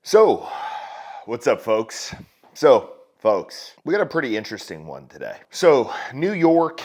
So, what's up, folks? Folks, we got a pretty interesting one today. So, New York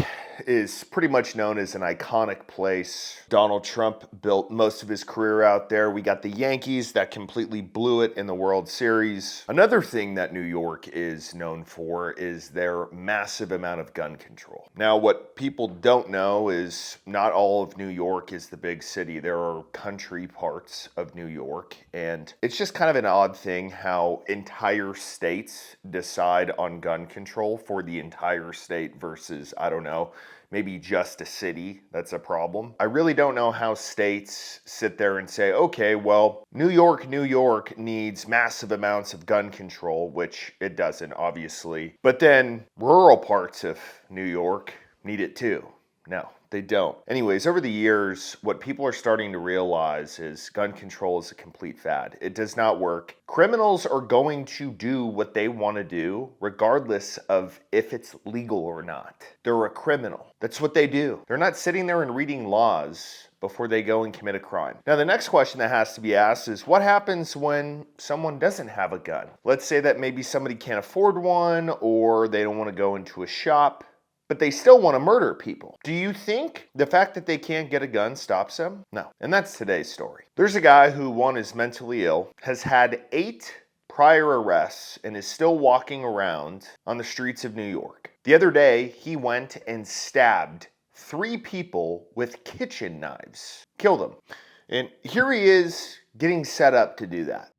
is pretty much known as an iconic place. Donald Trump built most of his career out there. We got the Yankees that completely blew it in the World Series. Another thing that New York is known for is their massive amount of gun control. Now, what people don't know is not all of New York is the big city. There are country parts of New York, and it's just kind of an odd thing how entire states decide on gun control for the entire state versus, I don't know, maybe just a city. That's a problem. I really don't know how states sit there and say, okay, well, New York needs massive amounts of gun control, which it doesn't, obviously. But then rural parts of New York need it too. No, they don't. Anyways, over the years, what people are starting to realize is gun control is a complete fad. It does not work. Criminals are going to do what they want to do, regardless of if it's legal or not. They're a criminal. That's what they do. They're not sitting there and reading laws before they go and commit a crime. Now, the next question that has to be asked is, what happens when someone doesn't have a gun? Let's say that maybe somebody can't afford one, or they don't want to go into a shop, but they still want to murder people. Do you think the fact that they can't get a gun stops them? No. And that's today's story. There's a guy who, one, is mentally ill, has had 8 prior arrests, and is still walking around on the streets of New York. The other day, he went and stabbed 3 people with kitchen knives. Killed them. And here he is getting set up to do that.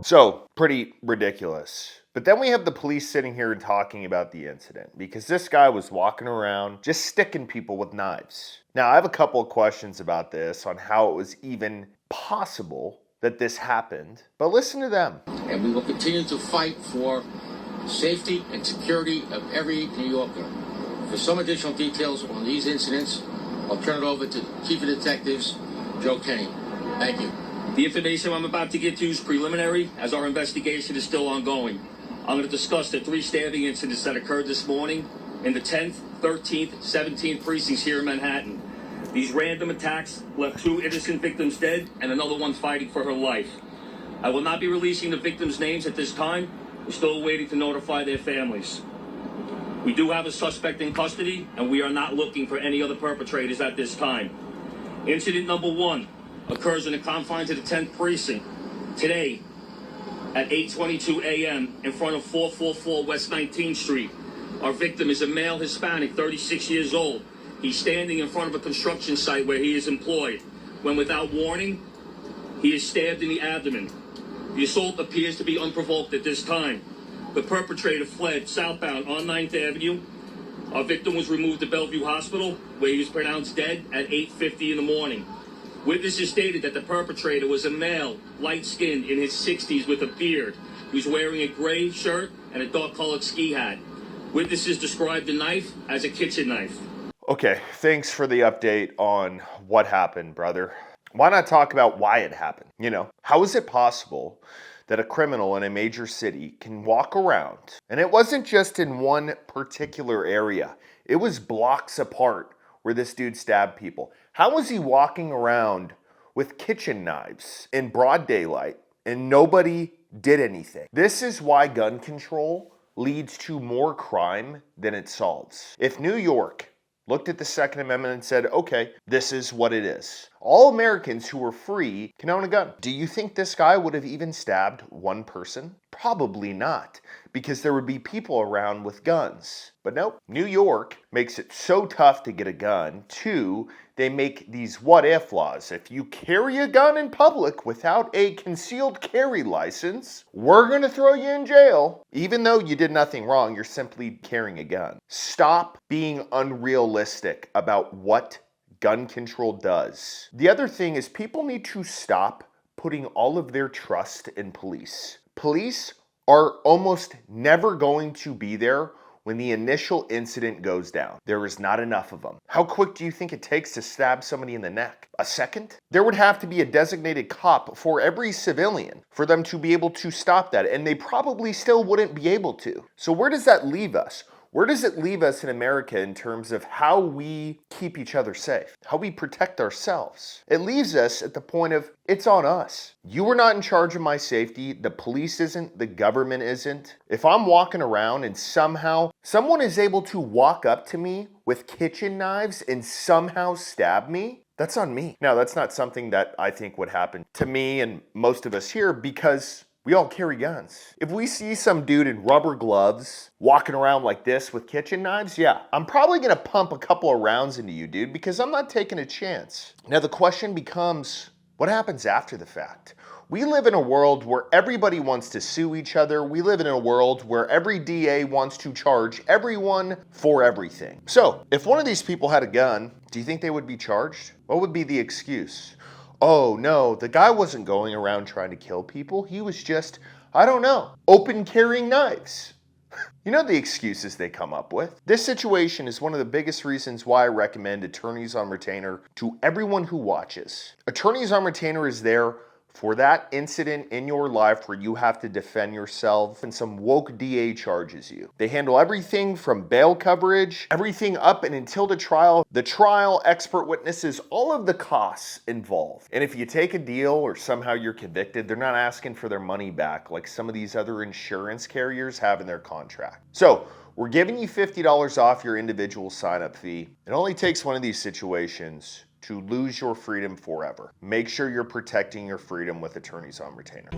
So, pretty ridiculous. But then we have the police sitting here and talking about the incident because this guy was walking around just sticking people with knives. Now, I have a couple of questions about this on how it was even possible that this happened, but listen to them. And we will continue to fight for safety and security of every New Yorker. For some additional details on these incidents, I'll turn it over to Chief of Detectives Joe Kenny. Thank you. The information I'm about to get to is preliminary, as our investigation is still ongoing. I'm going to discuss the 3 stabbing incidents that occurred this morning in the 10th, 13th, 17th precincts here in Manhattan. These random attacks left 2 innocent victims dead and another one fighting for her life. I will not be releasing the victims' names at this time. We're still waiting to notify their families. We do have a suspect in custody, and we are not looking for any other perpetrators at this time. Incident number 1 occurs in the confines of the 10th precinct. Today, at 8:22 a.m. in front of 444 West 19th Street. Our victim is a male Hispanic, 36 years old. He's standing in front of a construction site where he is employed, when without warning, he is stabbed in the abdomen. The assault appears to be unprovoked at this time. The perpetrator fled southbound on 9th Avenue. Our victim was removed to Bellevue Hospital, where he was pronounced dead at 8:50 in the morning. Witnesses stated that the perpetrator was a male, light-skinned, in his 60s with a beard. He was wearing a gray shirt and a dark-colored ski hat. Witnesses described the knife as a kitchen knife. Okay, thanks for the update on what happened, brother. Why not talk about why it happened? How is it possible that a criminal in a major city can walk around, and it wasn't just in one particular area, it was blocks apart where this dude stabbed people. How was he walking around with kitchen knives in broad daylight and nobody did anything? This is why gun control leads to more crime than it solves. If New York looked at the Second Amendment and said, okay, this is what it is. All Americans who are free can own a gun. Do you think this guy would have even stabbed one person? Probably not, because there would be people around with guns. But nope, New York makes it so tough to get a gun. Two, they make these what-if laws. If you carry a gun in public without a concealed carry license, we're going to throw you in jail. Even though you did nothing wrong, you're simply carrying a gun. Stop being unrealistic about what gun control does. The other thing is people need to stop putting all of their trust in police. Police are almost never going to be there when the initial incident goes down. There is not enough of them. How quick do you think it takes to stab somebody in the neck? A second? There would have to be a designated cop for every civilian for them to be able to stop that, and they probably still wouldn't be able to. So where does that leave us? Where does it leave us in America in terms of how we keep each other safe, how we protect ourselves? It leaves us at the point of, it's on us. You are not in charge of my safety. The police isn't. The government isn't. If I'm walking around and somehow someone is able to walk up to me with kitchen knives and somehow stab me, that's on me. Now, that's not something that I think would happen to me and most of us here because we all carry guns. If we see some dude in rubber gloves walking around like this with kitchen knives, yeah, I'm probably gonna pump a couple of rounds into you, dude, because I'm not taking a chance. Now the question becomes, what happens after the fact? We live in a world where everybody wants to sue each other. We live in a world where every DA wants to charge everyone for everything. So if one of these people had a gun, do you think they would be charged? What would be the excuse? Oh no, the guy wasn't going around trying to kill people. He was just, I don't know, open carrying knives. You know the excuses they come up with. This situation is one of the biggest reasons why I recommend Attorneys on Retainer to everyone who watches. Attorneys on Retainer is there for that incident in your life where you have to defend yourself and some woke DA charges you. They handle everything from bail coverage, everything up and until the trial, expert witnesses, all of the costs involved. And if you take a deal or somehow you're convicted, they're not asking for their money back like some of these other insurance carriers have in their contract. So we're giving you $50 off your individual sign-up fee. It only takes one of these situations to lose your freedom forever. Make sure you're protecting your freedom with Attorneys on Retainer.